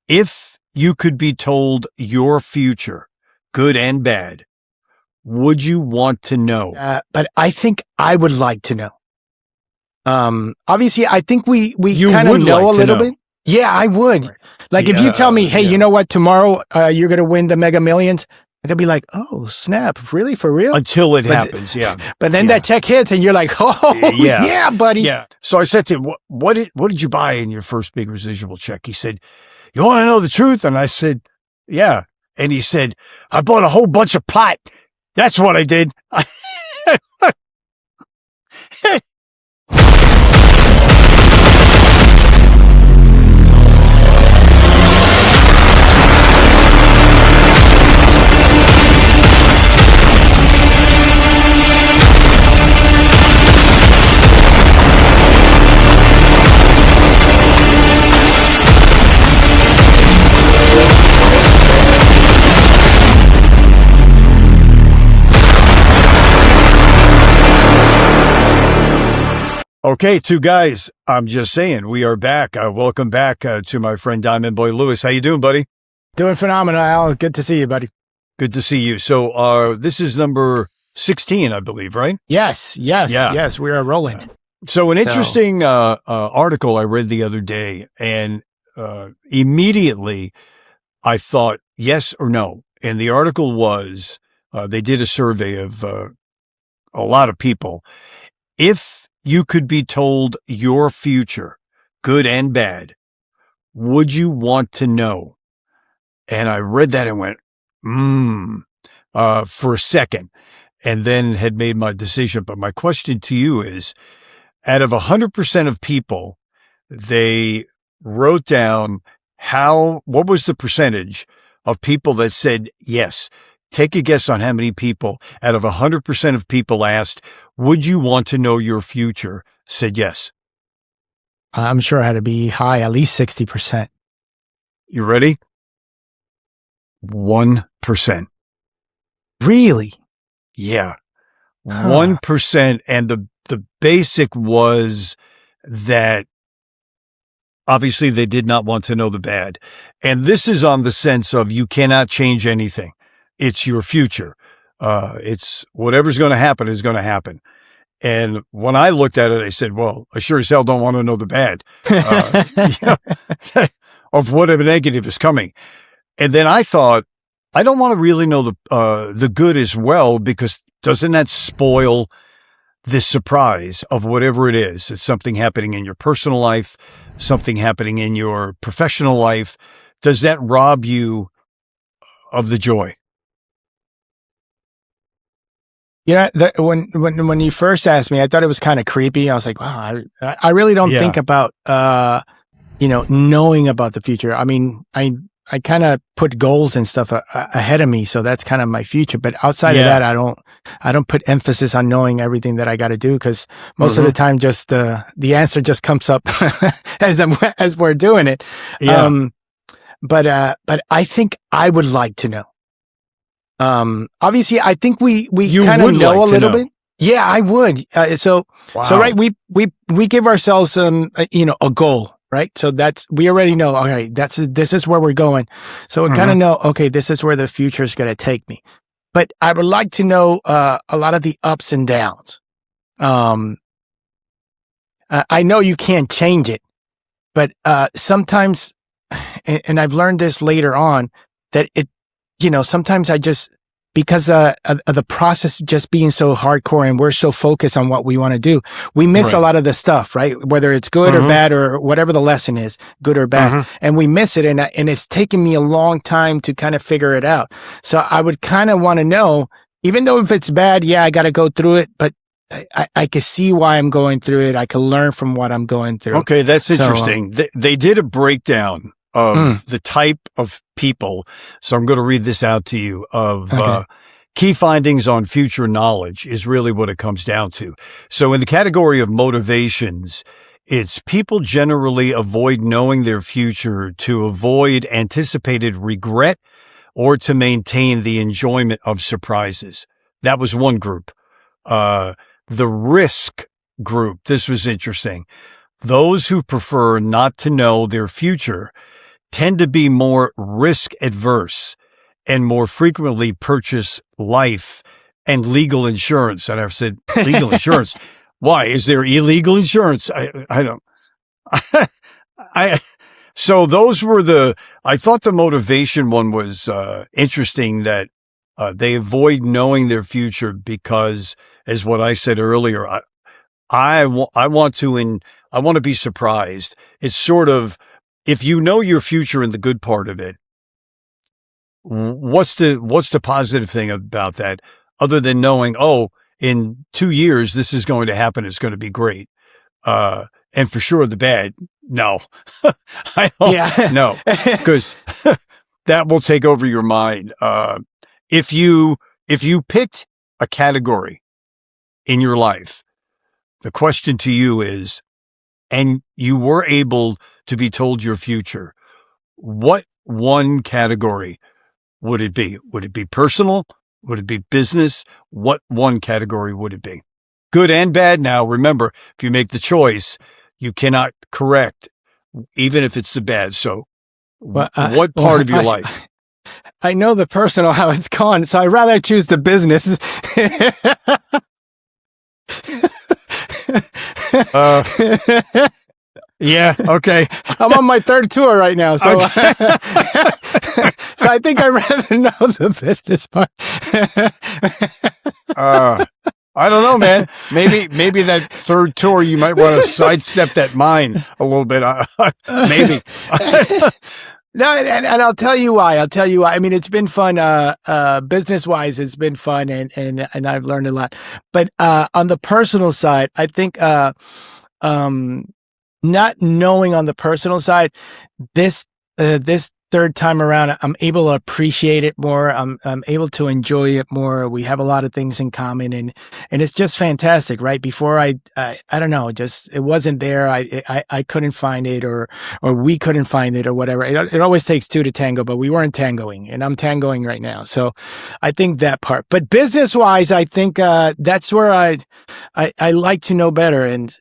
If you could be told your future, good and bad, would you want to know? But I think I would like to know. Obviously, I think we You kind of would know like a to little know. bit. Yeah, I would. Right. Like if you tell me, hey, Yeah. you know what, tomorrow you're going to win the Mega Millions, I could be like, oh, snap. Really? For real? Until it But- happens, yeah. But then Yeah. that check hits and you're like, oh, Yeah. yeah, buddy. Yeah. So I said to him, what did you buy in your first big residual check? He said, you want to know the truth? And I said, yeah. And he said, I bought a whole bunch of pot. That's what I did. Okay, two guys. I'm just saying, we are back. Welcome back to my friend Diamond Boy Lewis. How you doing, buddy? Doing phenomenal, Al. Good to see you, buddy. Good to see you. So this is number 16, I believe, right? Yes. We are rolling. So an interesting article I read the other day, and immediately I thought yes or no. And the article was, they did a survey of a lot of people. If you could be told your future, good and bad, would you want to know? And I read that and went, for a second, and then had made my decision. But my question to you is, out of 100% of people, they wrote down what was the percentage of people that said yes. Take a guess on how many people out of 100% of people asked, would you want to know your future, said yes. I'm sure it had to be high, at least 60%. You ready? 1%. Really? Yeah. 1%. And the basic was that obviously they did not want to know the bad. And this is on the sense of you cannot change anything. It's your future. It's whatever's going to happen is going to happen. And when I looked at it, I said, well, I sure as hell don't want to know the bad of whatever negative is coming. And then I thought, I don't want to really know the good as well, because doesn't that spoil this surprise of whatever it is? It's something happening in your personal life, something happening in your professional life. Does that rob you of the joy? Yeah, when you first asked me, I thought it was kind of creepy. I was like, wow, I really don't think about, knowing about the future. I mean, I kind of put goals and stuff ahead of me, so that's kind of my future. But outside of that, I don't put emphasis on knowing everything that I got to do, because most of the time, just the answer just comes up as we're doing it. Yeah. But I think I would like to know. Obviously, I think we kind of know a little bit. Yeah, I would. So right, we give ourselves a goal, right? So we already know. Okay, this is where we're going. So we kind of know. Okay, this is where the future is going to take me. But I would like to know a lot of the ups and downs. I know you can't change it, but sometimes, and I've learned this later on, that sometimes I just, because of the process just being so hardcore and we're so focused on what we want to do, we miss a lot of the stuff, right? Whether it's good or bad, or whatever the lesson is, good or bad. And we miss it. And it's taken me a long time to kind of figure it out. So I would kind of want to know, even though if it's bad, yeah, I got to go through it, but I can see why I'm going through it. I can learn from what I'm going through. Okay, that's interesting. They did a breakdown of the type of people. So I'm going to read this out to you of key findings on future knowledge is really what it comes down to. So in the category of motivations, it's people generally avoid knowing their future to avoid anticipated regret or to maintain the enjoyment of surprises. That was one group. The risk group, this was interesting. Those who prefer not to know their future tend to be more risk adverse and more frequently purchase life and legal insurance. And I've said, legal insurance? Why? Is there illegal insurance? I don't. So those were I thought the motivation one was interesting, that they avoid knowing their future because, as what I said earlier, I want to be surprised. It's sort of, if you know your future and the good part of it, what's the positive thing about that, other than knowing, oh, in 2 years, this is going to happen. It's going to be great. And for sure, the bad, no, I don't, no, because that will take over your mind. If you picked a category in your life, the question to you is, and you were able to be told your future, what one category would it be? Would it be personal? Would it be business? What one category would it be? Good and bad. Now, remember, if you make the choice, you cannot correct, even if it's the bad. So what part of your life? I know the personal, how it's gone, so I'd rather choose the business. Yeah. Okay. I'm on my third tour right now, so okay. So I think I'd rather know the business part. I don't know, man. Maybe that third tour you might want to sidestep that mine a little bit. Maybe. No, and I'll tell you why. I mean, it's been fun. Business wise, it's been fun, and I've learned a lot. But on the personal side, I think not knowing on the personal side, this third time around, I'm able to appreciate it more. I'm able to enjoy it more. We have a lot of things in common, and it's just fantastic, right? Before I don't know, just it wasn't there. I couldn't find it, or we couldn't find it, or whatever. It always takes two to tango, but we weren't tangoing, and I'm tangoing right now. So I think that part. But business wise, I think that's where I like to know better. And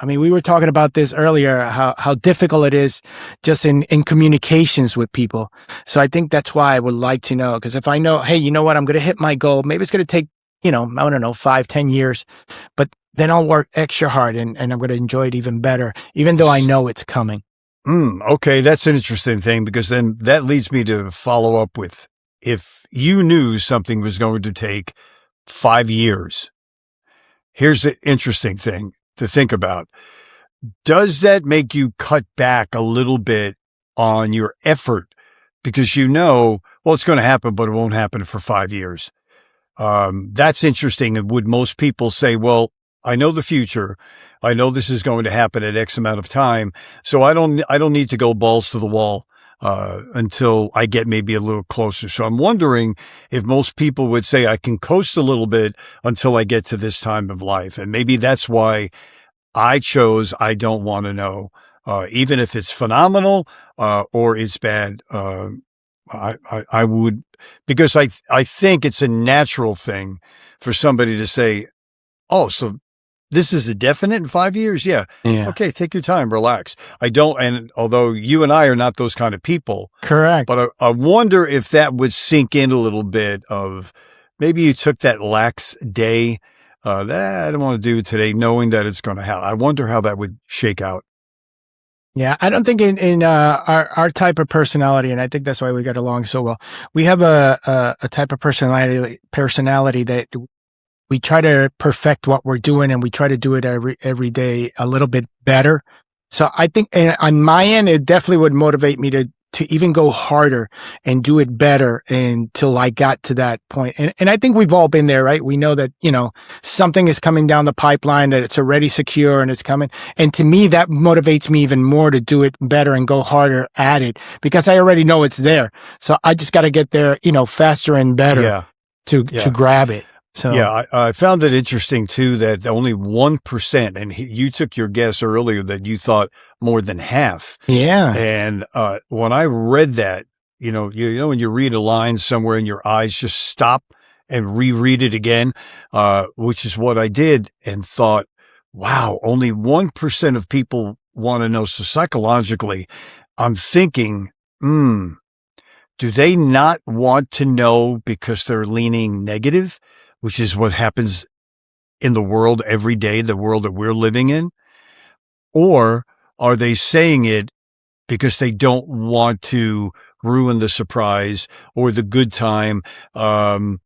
I mean, we were talking about this earlier, how difficult it is just in communications with people. So I think that's why I would like to know, because if I know, hey, you know what, I'm going to hit my goal. Maybe it's going to take, I don't know, 5-10 years, but then I'll work extra hard and I'm going to enjoy it even better, even though I know it's coming. Okay. That's an interesting thing, because then that leads me to follow up with, if you knew something was going to take 5 years, here's the interesting thing to think about. Does that make you cut back a little bit on your effort? Because well, it's going to happen, but it won't happen for 5 years. That's interesting. And would most people say, well, I know the future. I know this is going to happen at X amount of time. So I don't need to go balls to the wall, until I get maybe a little closer. So I'm wondering if most people would say, I can coast a little bit until I get to this time of life. And maybe that's why I chose, I don't want to know, even if it's phenomenal, or it's bad. I would, because I think it's a natural thing for somebody to say, oh, so this is a definite in 5 years? Yeah. Okay. Take your time. Relax. And although you and I are not those kind of people. Correct. But I wonder if that would sink in a little bit of, maybe you took that lax day, that I don't want to do today, knowing that it's going to happen. I wonder how that would shake out. Yeah. I don't think in our type of personality, and I think that's why we got along so well, we have a type of personality that we try to perfect what we're doing, and we try to do it every day a little bit better. So I think on my end, it definitely would motivate me to even go harder and do it better until I got to that point. And I think we've all been there, right? We know that, something is coming down the pipeline, that it's already secure and it's coming. And to me, that motivates me even more to do it better and go harder at it, because I already know it's there. So I just got to get there, faster and better to grab it. So yeah, I found it interesting too that only 1%, and you took your guess earlier that you thought more than half. Yeah. And when I read that, when you read a line somewhere and your eyes just stop and reread it again, which is what I did, and thought, wow, only 1% of people want to know. So psychologically, I'm thinking, do they not want to know because they're leaning negative, which is what happens in the world every day, the world that we're living in? Or are they saying it because they don't want to ruin the surprise or the good time? And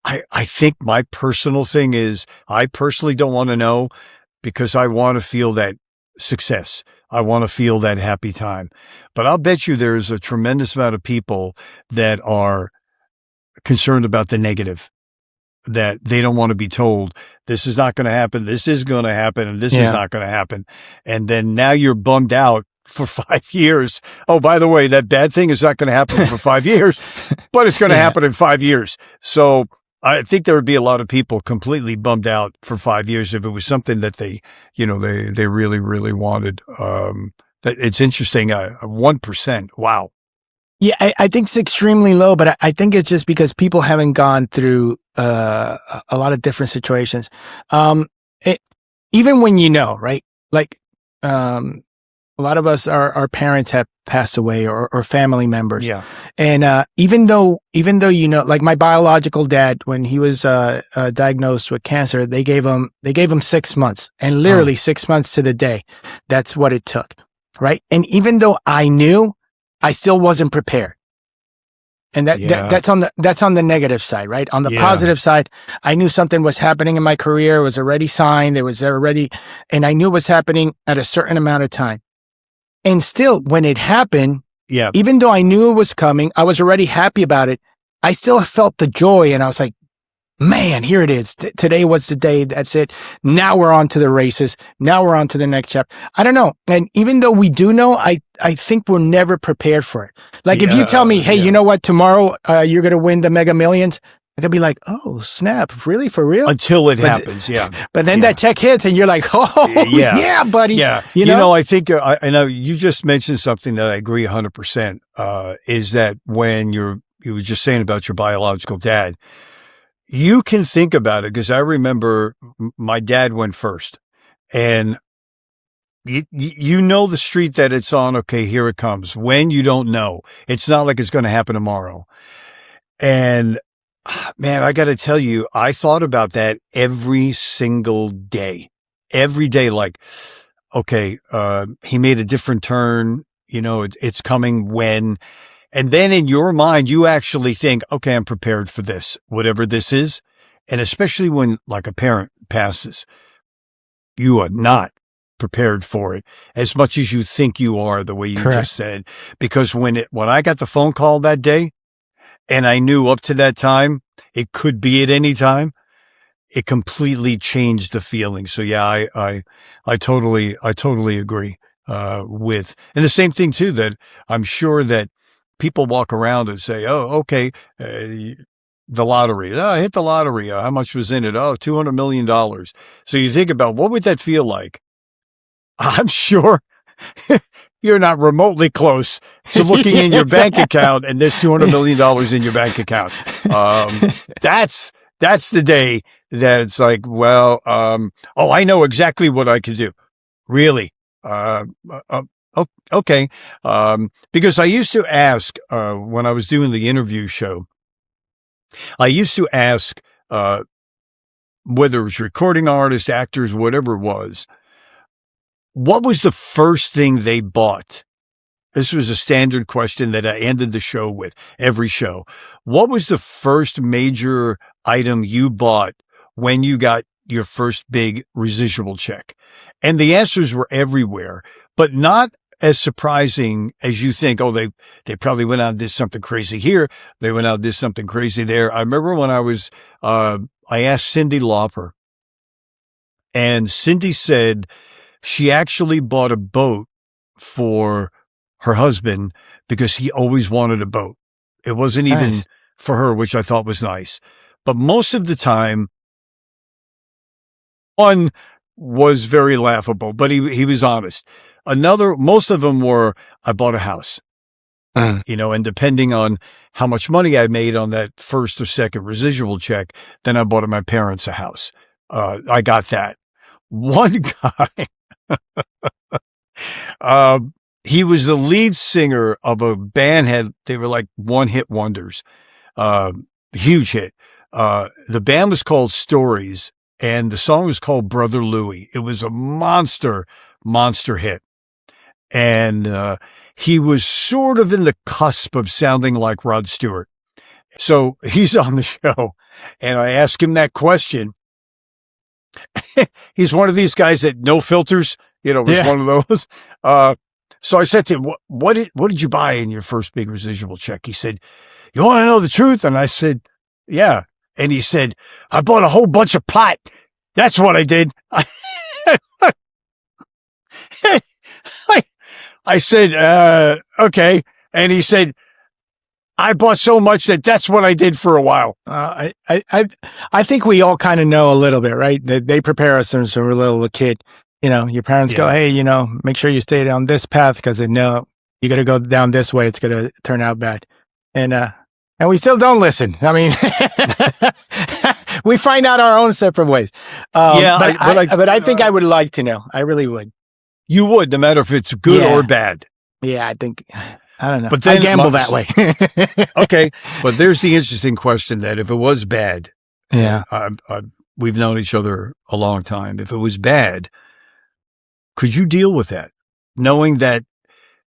I think my personal thing is I personally don't want to know because I want to feel that success. I want to feel that happy time. But I'll bet you there's a tremendous amount of people that are concerned about the negative, that they don't want to be told this is not going to happen, this is going to happen, and this is not going to happen. And then now you're bummed out for 5 years. Oh, by the way, that bad thing is not going to happen for 5 years, but it's going to happen in 5 years. So I think there would be a lot of people completely bummed out for 5 years if it was something that they really, really wanted. It's interesting. 1%. Wow. Yeah, I think it's extremely low, but I think it's just because people haven't gone through a lot of different situations. Even when right? Like, a lot of us, our parents have passed away or family members. Yeah. And even though like my biological dad, when he was diagnosed with cancer, they gave him 6 months, and literally 6 months to the day. That's what it took, right? And even though I knew, I still wasn't prepared. And that's on the negative side, right? On the positive side, I knew something was happening in my career. It was already signed. And I knew it was happening at a certain amount of time. And still, when it happened, even though I knew it was coming, I was already happy about it. I still felt the joy, and I was like, man, here it is. Today was the day. That's it. Now we're on to the races. Now we're on to the next chapter. I don't know. And even though we do know, I think we're never prepared for it. Like if you tell me, hey, you know what, tomorrow you're going to win the Mega Millions, I could be like, oh, snap. Really? For real? Until it happens. But then that check hits and you're like, oh, yeah, buddy. Yeah. You know, I think, I know you just mentioned something that I agree 100%, is that when you were just saying about your biological dad, you can think about it, because I remember my dad went first, and you know the street that it's on. Okay, here it comes. When you don't know, it's not like it's going to happen tomorrow. And man, I got to tell you, I thought about that every single day, like, okay, he made a different turn, it's coming when. And then in your mind, you actually think, okay, I'm prepared for this, whatever this is. And especially when like a parent passes, you are not prepared for it as much as you think you are, the way you just said. Because when I got the phone call that day, and I knew up to that time, it could be at any time, it completely changed the feeling. So yeah, I totally agree, with, and the same thing too, that I'm sure that people walk around and say, oh, okay, the lottery. Oh, I hit the lottery. How much was in it? Oh, $200 million. So you think about, what would that feel like? I'm sure you're not remotely close to looking in your bank account and there's $200 million in your bank account. That's the day that it's like, well, I know exactly what I could do. Really? Okay. Because I used to ask, when I was doing the interview show, I used to ask, whether it was recording artists, actors, whatever it was, what was the first thing they bought? This was a standard question that I ended the show with, every show. What was the first major item you bought when you got your first big residual check? And the answers were everywhere, but not as surprising as you think. Oh, they probably went out and did something crazy here. They went out and did something crazy there. I remember when I asked Cyndi Lauper, and Cyndi said she actually bought a boat for her husband because he always wanted a boat. It wasn't even for her, which I thought was nice. But most of the time, one was very laughable, but he was honest. Most of them were, I bought a house, and depending on how much money I made on that first or second residual check, then I bought my parents a house. I got that. One guy, he was the lead singer of a band. They were like one-hit wonders, huge hit. The band was called Stories, and the song was called Brother Louie. It was a monster hit. And he was sort of in the cusp of sounding like Rod Stewart. So he's on the show, and I ask him that question. He's one of these guys that no filters, was one of those. So I said to him, what did you buy in your first big residual check? He said, you want to know the truth? And I said, yeah. And he said, I bought a whole bunch of pot. That's what I did. I said, okay. And he said, I bought so much that's what I did for a while. I think we all kind of know a little bit, right? They prepare us since we're a little kid. Your parents go, hey, make sure you stay down this path because they know you got to go down this way. It's going to turn out bad. And we still don't listen. I mean, we find out our own separate ways. But I think I would like to know. I really would. You would, no matter if it's good or bad. Yeah, I think, I don't know. But then I gamble that way. Okay. But there's the interesting question that if it was bad, we've known each other a long time. If it was bad, could you deal with that? Knowing that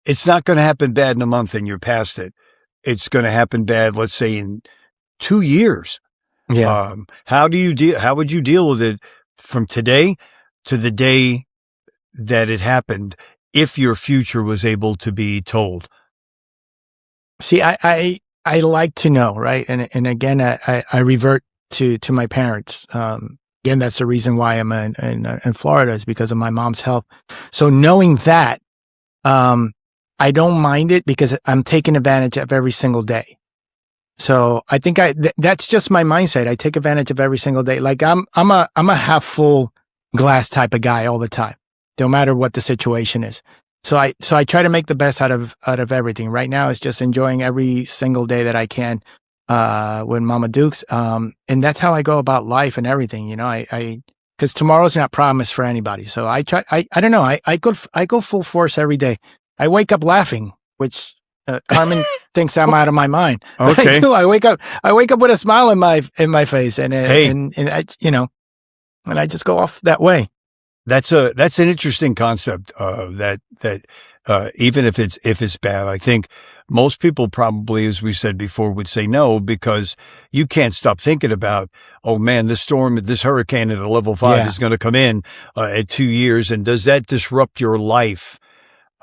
it's not going to happen bad in a month and you're past it. It's going to happen bad, let's say, in 2 years. Yeah. How would you deal with it from today to the day that it happened if your future was able to be told? See, I like to know, right? And again, I revert to my parents. Again, that's the reason why I'm in Florida, is because of my mom's health. So knowing that, I don't mind it because I'm taking advantage of every single day. So I think that's just my mindset. I take advantage of every single day. Like I'm a half full glass type of guy all the time, no matter what the situation is. So I try to make the best out of everything. Right now, it's just enjoying every single day that I can with Mama Dukes. And that's how I go about life and everything. Because tomorrow's not promised for anybody. So I try. I don't know. I go full force every day. I wake up laughing, which Carmen thinks I'm out of my mind. But Okay. I do. I wake up with a smile in my face, and I, and I just go off that way. That's an interesting concept. That even if it's bad, I think most people probably, as we said before, would say no, because you can't stop thinking about, oh man, this hurricane at a level 5 is going to come in at 2 years, and does that disrupt your life?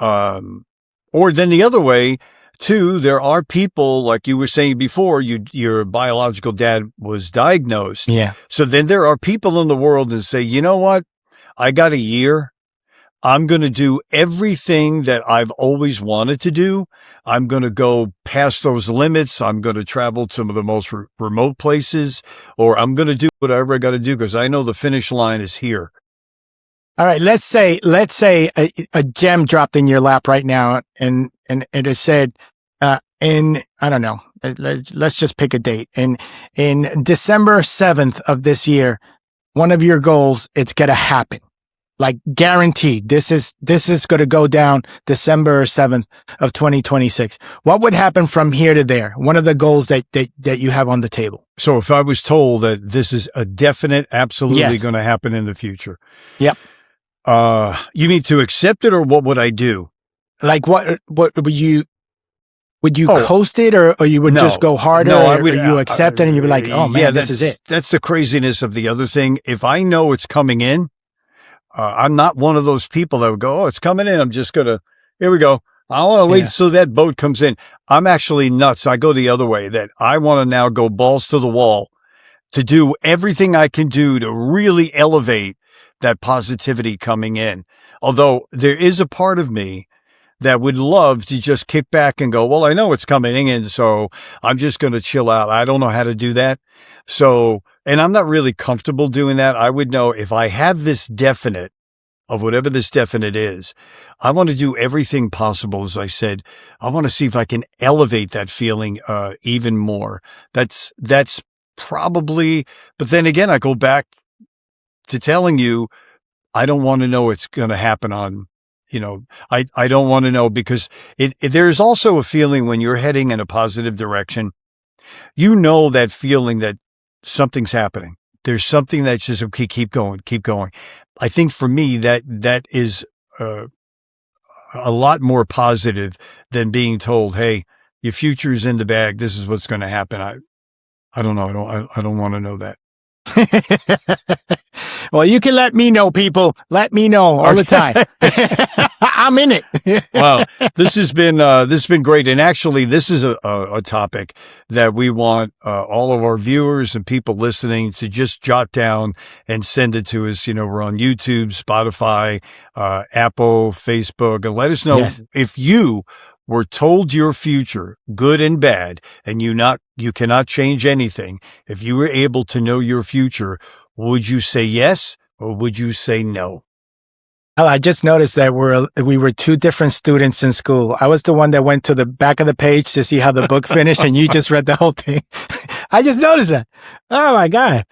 Or then the other way too, there are people, like you were saying before, your biological dad was diagnosed. Yeah. So then there are people in the world that say, you know what? I got a year. I'm going to do everything that I've always wanted to do. I'm going to go past those limits. I'm going to travel to some of the most remote places, or I'm going to do whatever I got to do because I know the finish line is here. All right. Let's say a gem dropped in your lap right now, and it has said, I don't know, let's just pick a date. In December 7th of this year, one of your goals, it's going to happen. Like guaranteed, this is going to go down December 7th of 2026. What would happen from here to there? One of the goals that you have on the table. So if I was told that this is a definite, absolutely going to happen in the future. Yep. You mean to accept it, or what would I do? Like what would you coast it, or you would just go harder? No, I would. Or you accept it and you'd be like, oh man, this is it. That's the craziness of the other thing. If I know it's coming in, I'm not one of those people that would go, oh, it's coming in. I'm just here we go. I want to wait so that boat comes in. I'm actually nuts. I go the other way, that I want to now go balls to the wall to do everything I can do to really elevate that positivity coming in. Although there is a part of me that would love to just kick back and go, well, I know it's coming in, so I'm just going to chill out. I don't know how to do that. So, and I'm not really comfortable doing that. I would know if I have this definite of whatever this definite is, I want to do everything possible. As I said, I want to see if I can elevate that feeling, even more. That's probably, but then again, I go back to telling you, I don't want to know it's going to happen I don't want to know, because there's also a feeling when you're heading in a positive direction, that feeling that something's happening. There's something that's just, okay, keep going, keep going. I think for me, that is a lot more positive than being told, hey, your future is in the bag. This is what's going to happen. I don't know. I don't want to know that. Well, you can let me know, people. Let me know all the time. I'm in it. Wow, this has been great. And actually, this is a topic that we want all of our viewers and people listening to just jot down and send it to us. We're on YouTube, Spotify, Apple, Facebook, and let us know if you were told your future, good and bad, and you cannot change anything. If you were able to know your future, would you say yes or would you say no? Oh, I just noticed that we were two different students in school. I was the one that went to the back of the page to see how the book finished, and you just read the whole thing. I just noticed that. Oh my God.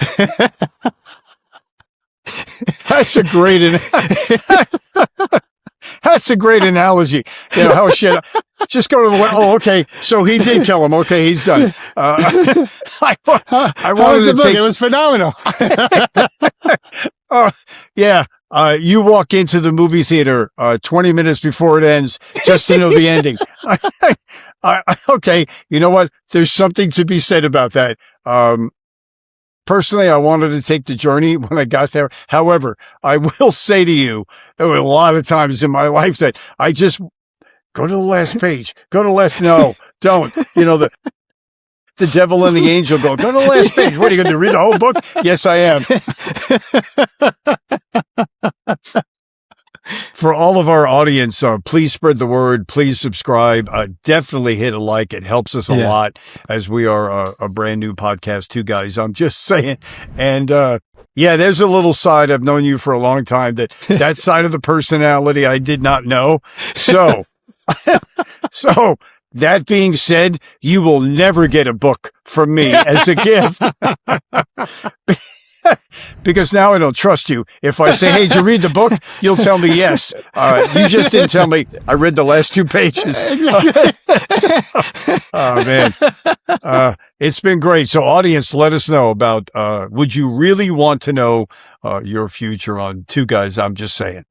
That's a great analogy. How shit. Just go to the. Oh, okay. So he did kill him. Okay, he's done. I wanted to take. It was phenomenal. Yeah. You walk into the movie theater 20 minutes before it ends just to know the ending. Okay. You know what? There's something to be said about that. Personally, I wanted to take the journey when I got there. However, I will say to you, there were a lot of times in my life that I just go to the last page, no, don't. The devil and the angel go to the last page. What are you going to read the whole book? Yes, I am. For all of our audience, please spread the word. Please subscribe. Definitely hit a like. It helps us a lot, as we are a brand new podcast, two guys. I'm just saying. And there's a little side. I've known you for a long time. That side of the personality I did not know. So, that being said, you will never get a book from me as a gift. Because now I don't trust you. If I say, hey, did you read the book? You'll tell me yes. You just didn't tell me I read the last 2 pages. Oh, man. It's been great. So, audience, let us know about, would you really want to know your future on Two Guys? I'm just saying.